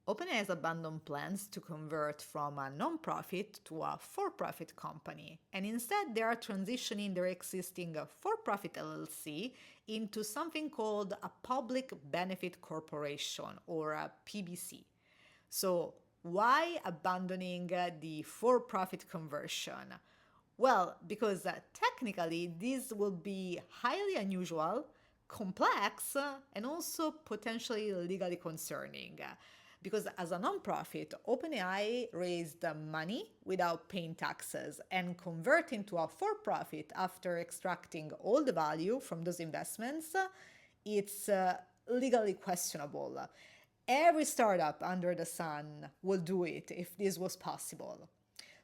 OpenAI has abandoned plans to convert from a non-profit to a for-profit company, and instead they are transitioning their existing for-profit LLC into something called a Public Benefit Corporation, or a PBC. So, why abandoning the for-profit conversion? Well, because technically this will be highly unusual, complex, and also potentially legally concerning. Because as a nonprofit, OpenAI raised money without paying taxes, and converting to a for profit after extracting all the value from those investments, it's legally questionable. Every startup under the sun will do it if this was possible.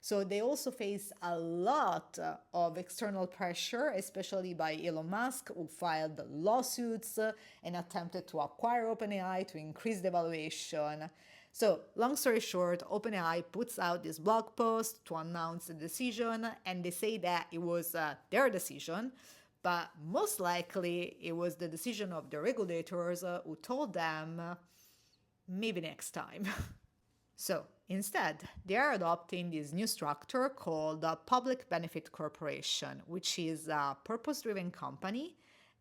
So they also face a lot of external pressure, especially by Elon Musk, who filed lawsuits and attempted to acquire OpenAI to increase the valuation. So, long story short, OpenAI puts out this blog post to announce the decision, and they say that it was their decision, but most likely it was the decision of the regulators who told them maybe next time. So instead, they are adopting this new structure called a Public Benefit Corporation, which is a purpose-driven company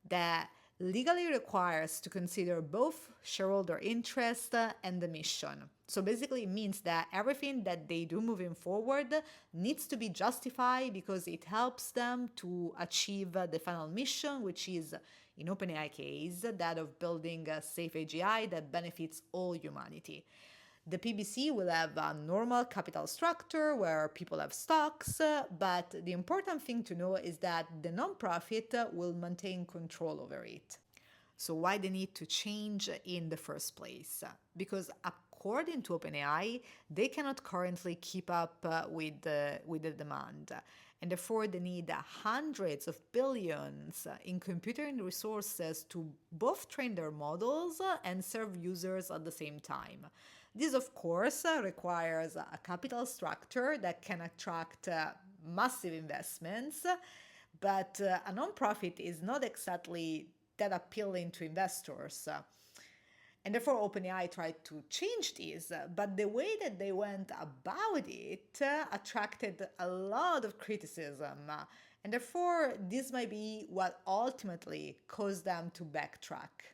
that legally requires to consider both shareholder interest and the mission. So basically it means that everything that they do moving forward needs to be justified because it helps them to achieve the final mission, which is, in OpenAI case, that of building a safe AGI that benefits all humanity. The PBC will have a normal capital structure where people have stocks, but the important thing to know is that the nonprofit will maintain control over it. So why the need to change in the first place? Because according to OpenAI, they cannot currently keep up with the demand. And therefore, they need hundreds of billions in computing resources to both train their models and serve users at the same time. This, of course, requires a capital structure that can attract massive investments, but a nonprofit is not exactly that appealing to investors. And therefore, OpenAI tried to change this, but the way that they went about it attracted a lot of criticism. And therefore, this might be what ultimately caused them to backtrack.